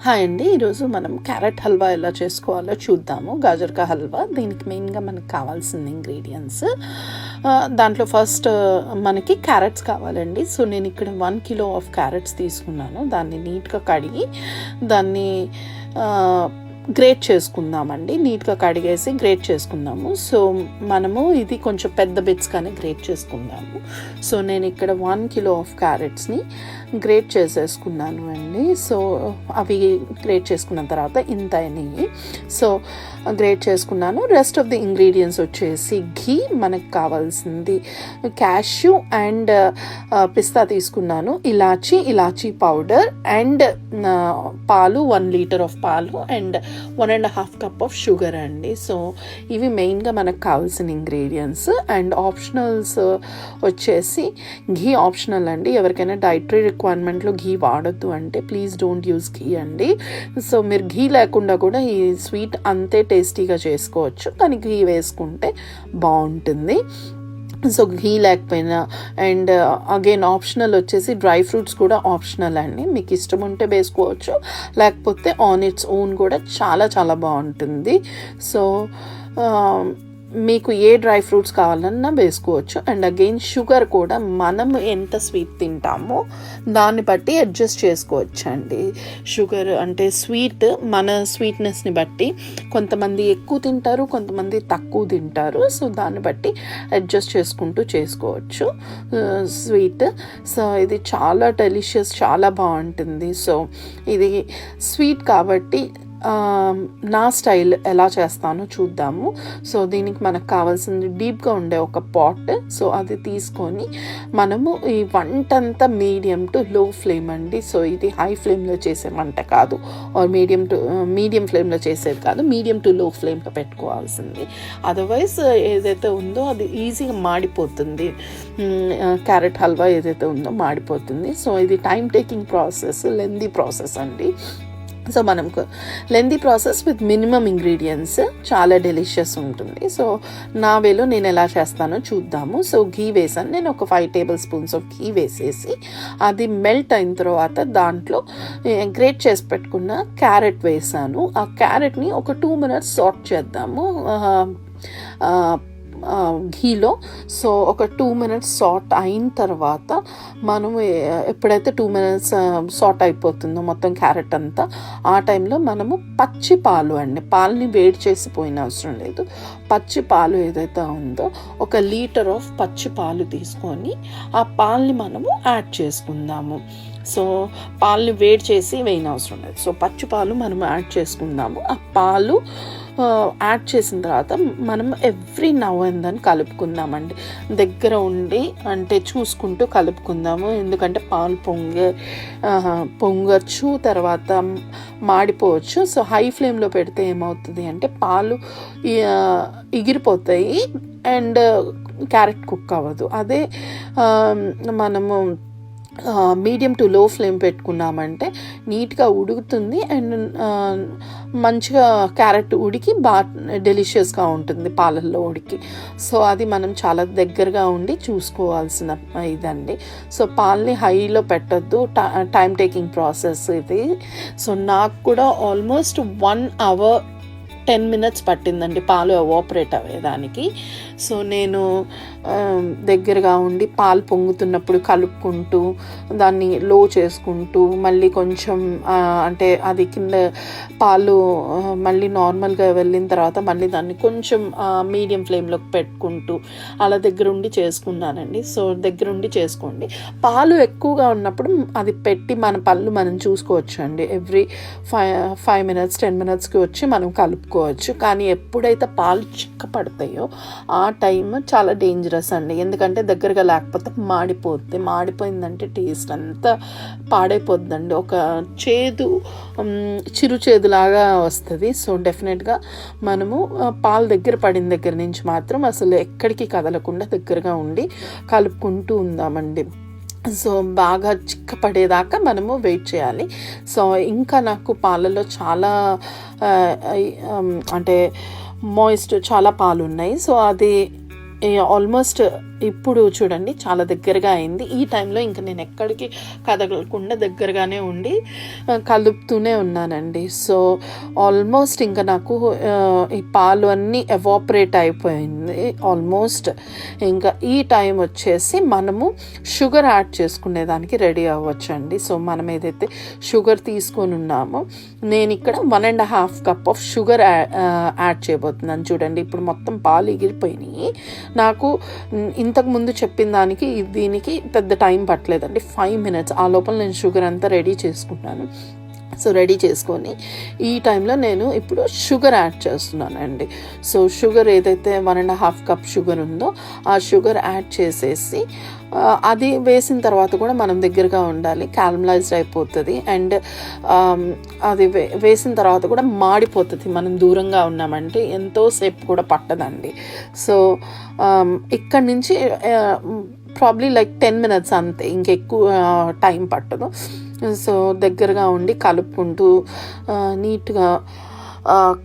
Hi అండి. ఈరోజు మనం క్యారెట్ హల్వా ఎలా చేసుకోవాలో చూద్దాము. గాజర్కా హల్వా. దీనికి మెయిన్గా మనకు కావాల్సిన ఇంగ్రీడియంట్స్, దాంట్లో ఫస్ట్ మనకి క్యారెట్స్ కావాలండి. సో నేను ఇక్కడ 1 కిలో ఆఫ్ క్యారెట్స్ తీసుకున్నాను. దాన్ని నీట్గా కడిగి దాన్ని గ్రేట్ చేసుకుందామండి. నీట్గా కడిగేసి గ్రేట్ చేసుకుందాము. సో మనము ఇది కొంచెం పెద్ద బిట్స్ కానీ గ్రేట్ చేసుకుందాము. సో నేను ఇక్కడ 1 కిలో ఆఫ్ క్యారెట్స్ని గ్రేట్ చేసేసుకున్నాను అండి. సో అవి గ్రేట్ చేసుకున్న తర్వాత ఇంత అయినాయి. సో గ్రేట్ చేసుకున్నాను. రెస్ట్ ఆఫ్ ది ఇంగ్రీడియంట్స్ వచ్చేసి ఘీ, మనకు కావాల్సింది క్యాష్యూ అండ్ పిస్తా తీసుకున్నాను, ఇలాచీ పౌడర్ అండ్ పాలు, 1 లీటర్ ఆఫ్ పాలు అండ్ 1.5 కప్ ఆఫ్ షుగర్ అండి. సో ఇవి మెయిన్గా మనకు కావాల్సిన ఇంగ్రీడియంట్స్. అండ్ ఆప్షనల్స్ వచ్చేసి ఘీ ఆప్షనల్ అండి. ఎవరికైనా డైటరీ రిక్వైర్మెంట్లో ఘీ వాడొద్దు అంటే ప్లీజ్ డోంట్ యూస్ ఘీ అండి. సో మీరు ఘీ లేకుండా కూడా ఈ స్వీట్ అంతే టేస్టీగా చేసుకోవచ్చు, కానీ ఘీ వేసుకుంటే బాగుంటుంది. సో ఘీ లేకపోయినా. అండ్ అగైన్ ఆప్షనల్ వచ్చేసి డ్రై ఫ్రూట్స్ కూడా ఆప్షనల్ అండి. మీకు ఇష్టం ఉంటే వేసుకోవచ్చు, లేకపోతే ఆన్ ఇట్స్ ఓన్ కూడా చాలా చాలా బాగుంటుంది. సో మీకు ఏ డ్రై ఫ్రూట్స్ కావాలన్నా వేసుకోవచ్చు. అండ్ అగైన్ షుగర్ కూడా మనం ఎంత స్వీట్ తింటామో దాన్ని బట్టి అడ్జస్ట్ చేసుకోవచ్చు అండి. షుగర్ అంటే స్వీట్ మన స్వీట్నెస్ని బట్టి కొంతమంది ఎక్కువ తింటారు, కొంతమంది తక్కువ తింటారు. సో దాన్ని బట్టి అడ్జస్ట్ చేసుకుంటూ చేసుకోవచ్చు స్వీట్. సో ఇది చాలా డెలిషియస్, చాలా బాగుంటుంది. సో ఇది స్వీట్ కాబట్టి నా స్టైల్ ఎలా చేస్తానో చూద్దాము. సో దీనికి మనకు కావాల్సింది డీప్గా ఉండే ఒక పాట్. సో అది తీసుకొని మనము ఈ వంటంతా మీడియం టు లో ఫ్లేమ్ అండి. సో ఇది హై ఫ్లేమ్లో చేసే వంట కాదు, ఆర్ మీడియం ఫ్లేమ్లో చేసేది కాదు, మీడియం టు లో ఫ్లేమ్లో పెట్టుకోవాల్సింది. అదర్వైజ్ ఏదైతే ఉందో అది ఈజీగా మాడిపోతుంది. క్యారెట్ హల్వా ఏదైతే ఉందో మాడిపోతుంది. సో ఇది time taking process, lengthy process అండి. సో మనకు lengthy process with minimum ingredients చాలా డెలిషియస్ ఉంటుంది. సో నా వేలో నేను ఎలా చేస్తానో చూద్దాము. సో ఘీ వేసాను నేను, ఒక 5 టేబుల్ స్పూన్స్ ఆఫ్ ఘీ వేసేసి అది మెల్ట్ అయిన తర్వాత దాంట్లో గ్రేట్ చేసి పెట్టుకున్న క్యారెట్ వేసాను. ఆ క్యారెట్ని ఒక 2 మినిట్స్ సాట్ చేద్దాము ఘీలో. సో ఒక 2 మినిట్స్ సాట్ అయిన తర్వాత మనము ఎప్పుడైతే 2 మినిట్స్ సాట్ అయిపోతుందో మొత్తం క్యారెట్ అంతా, ఆ టైంలో మనము పచ్చి పాలు అండి, పాలని వేడి చేసి పోయిన అవసరం లేదు, పచ్చి పాలు ఏదైతే ఉందో 1 లీటర్ ఆఫ్ పచ్చి పాలు తీసుకొని ఆ పాలని మనము యాడ్ చేసుకుందాము. సో పాలని వేడి చేసి వేయని అవసరం లేదు. సో పచ్చి పాలు మనం యాడ్ చేసుకుందాము. ఆ పాలు యాడ్ చేసిన తర్వాత మనం ఎవ్రీ నవ్ అండ్ దెన్ కలుపుకుందామండి. దగ్గర ఉండి అంటే చూసుకుంటూ కలుపుకుందాము. ఎందుకంటే పాలు పొంగచ్చు, తర్వాత మాడిపోవచ్చు. సో హై ఫ్లేమ్లో పెడితే ఏమవుతుంది అంటే పాలు ఎగిరిపోతాయి అండ్ క్యారెట్ కుక్ అవ్వదు. అదే మనము మీడియం టు లో ఫ్లేమ్ పెట్టుకున్నామంటే నీట్గా ఉడుకుతుంది అండ్ మంచిగా క్యారెట్ ఉడికి బాగా డెలిషియస్గా ఉంటుంది పాలల్లో ఉడికి. సో అది మనం చాలా దగ్గరగా ఉండి చూసుకోవాల్సిన ఇదండి. సో పాలని హైలో పెట్టద్దు, టైం టేకింగ్ ప్రాసెస్ ఇది. సో నాకు కూడా ఆల్మోస్ట్ 1 అవర్ 10 మినిట్స్ పట్టిందండి పాలు ఎవాపరేట్ అయ్యేదానికి. సో నేను దగ్గరగా ఉండి పాలు పొంగుతున్నప్పుడు కలుపుకుంటూ దాన్ని లో చేసుకుంటూ మళ్ళీ కొంచెం అంటే అది కింద పాలు మళ్ళీ నార్మల్గా వెళ్ళిన తర్వాత మళ్ళీ దాన్ని కొంచెం మీడియం ఫ్లేమ్లోకి పెట్టుకుంటూ అలా దగ్గరుండి చేసుకున్నానండి. సో దగ్గరుండి చేసుకోండి. పాలు ఎక్కువగా ఉన్నప్పుడు అది పెట్టి మన పళ్ళు మనం చూసుకోవచ్చు అండి. ఎవ్రీ 5 మినిట్స్ 10 మినిట్స్కి వచ్చి మనం కలుపుకోవచ్చు. కానీ ఎప్పుడైతే పాలు చిక్కపడతాయో ఆ టైం చాలా డేంజరస్ అండి. ఎందుకంటే దగ్గరగా లేకపోతే మాడిపోయిందంటే టేస్ట్ అంతా పాడైపోద్దండి, ఒక చిరు చేదులాగా వస్తుంది. సో డెఫినెట్గా మనము పాలు దగ్గర పడిన దగ్గర నుంచి మాత్రం అసలు ఎక్కడికి కదలకుండా దగ్గరగా ఉండి కలుపుకుంటూ ఉందామండి. సో బాగా చిక్కపడేదాకా మనము వెయిట్ చేయాలి. సో ఇంకా నాకు పాలలో చాలా అంటే మాయిస్ట్ చాలా పాలు ఉన్నాయి. సో అది ఆల్మోస్ట్ ఇప్పుడు చూడండి చాలా దగ్గరగా అయింది. ఈ టైంలో ఇంకా నేను ఎక్కడికి కదలకుండా దగ్గరగానే ఉండి కలుపుతూనే ఉన్నానండి. సో ఆల్మోస్ట్ ఇంకా నాకు ఈ పాలు అన్నీ ఎవాపరేట్ అయిపోయింది ఆల్మోస్ట్. ఇంకా ఈ టైం వచ్చేసి మనము షుగర్ యాడ్ చేసుకునేదానికి రెడీ అవ్వచ్చండి. సో మనం ఏదైతే షుగర్ తీసుకొని ఉన్నామో నేను ఇక్కడ 1.5 కప్ ఆఫ్ షుగర్ యాడ్ చేయబోతున్నాను. చూడండి ఇప్పుడు మొత్తం పాలు ఎగిరిపోయినాయి. నాకు ఇంతకు ముందు చెప్పిన దానికి దీనికి పెద్ద టైం పట్టలేదండి, 5 minutes. ఆ లోపల నేను షుగర్ అంతా రెడీ చేసుకున్నాను. సో రెడీ చేసుకొని ఈ టైంలో నేను ఇప్పుడు షుగర్ యాడ్ చేస్తున్నానండి. సో షుగర్ ఏదైతే 1.5 కప్ షుగర్ ఉందో ఆ షుగర్ యాడ్ చేసేసి అది వేసిన తర్వాత కూడా మనం దగ్గరగా ఉండాలి, క్యారమలైజ్డ్ అయిపోతుంది. అండ్ అది వేసిన తర్వాత కూడా మాడిపోతుంది. మనం దూరంగా ఉన్నామంటే ఎంతోసేపు కూడా పట్టదండి. సో ఇక్కడి నుంచి ప్రాబ్లీ లైక్ 10 minutes అంతే, ఇంకెక్కువ టైం పట్టదు. సో దగ్గరగా ఉండి కలుపుకుంటూ నీట్గా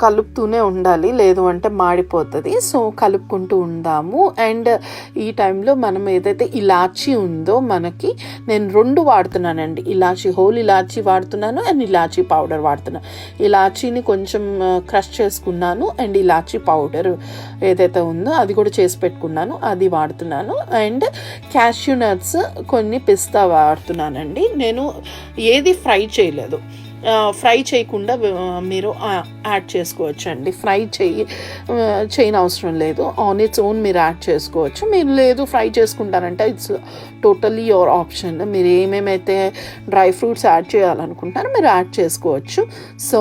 కలుపుతూనే ఉండాలి, లేదు అంటే మాడిపోతుంది. సో కలుపుకుంటూ ఉందాము. అండ్ ఈ టైంలో మనం ఏదైతే ఇలాచీ ఉందో మనకి నేను 2 వాడుతున్నానండి. ఇలాచీ, హోల్ ఇలాచీ వాడుతున్నాను అండ్ ఇలాచీ పౌడర్ వాడుతున్నాను. ఇలాచీని కొంచెం క్రష్ చేసుకున్నాను అండ్ ఇలాచీ పౌడర్ ఏదైతే ఉందో అది కూడా చేసి పెట్టుకున్నాను, అది వాడుతున్నాను. అండ్ క్యాష్యూ నట్స్ కొన్ని పిస్తా వాడుతున్నానండి. నేను ఏది ఫ్రై చేయలేదు, ఫ్రై చేయకుండా మీరు యాడ్ చేసుకోవచ్చు అండి. ఫ్రై చేయని అవసరం లేదు, ఆన్ ఇట్స్ ఓన్ మీరు యాడ్ చేసుకోవచ్చు. మీరు లేదు ఫ్రై చేసుకుంటారంటే ఇట్స్ టోటల్లీ యువర్ ఆప్షన్. మీరు ఏమేమైతే డ్రై ఫ్రూట్స్ యాడ్ చేయాలనుకుంటారో మీరు యాడ్ చేసుకోవచ్చు. సో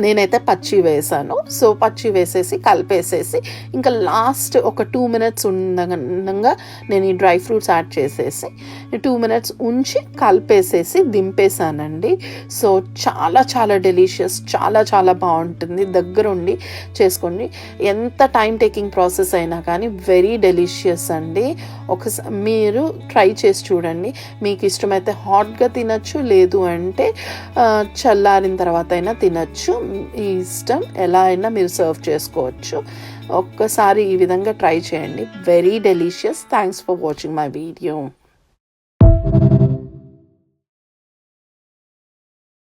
నేనైతే పచ్చి వేసాను. సో పచ్చి వేసేసి కలిపేసేసి ఇంకా లాస్ట్ ఒక 2 minutes ఉండగా నేను ఈ డ్రై ఫ్రూట్స్ యాడ్ చేసేసి 2 minutes ఉంచి కలిపేసేసి దింపేసానండి. సో చాలా చాలా డెలిషియస్, చాలా చాలా బాగుంటుంది. దగ్గరుండి చేసుకోండి, ఎంత టైం టేకింగ్ ప్రాసెస్ అయినా కానీ వెరీ డెలిషియస్ అండి. ఒకసారి మీరు ట్రై చేసి చూడండి. మీకు ఇష్టమైతే హాట్గా తినచ్చు, లేదు అంటే చల్లారిన తర్వాత అయినా తినచ్చు. ఈ ఇష్టం ఎలా అయినా మీరు సర్వ్ చేసుకోవచ్చు. ఒక్కసారి ఈ విధంగా ట్రై చేయండి, very delicious. Thanks for watching my video.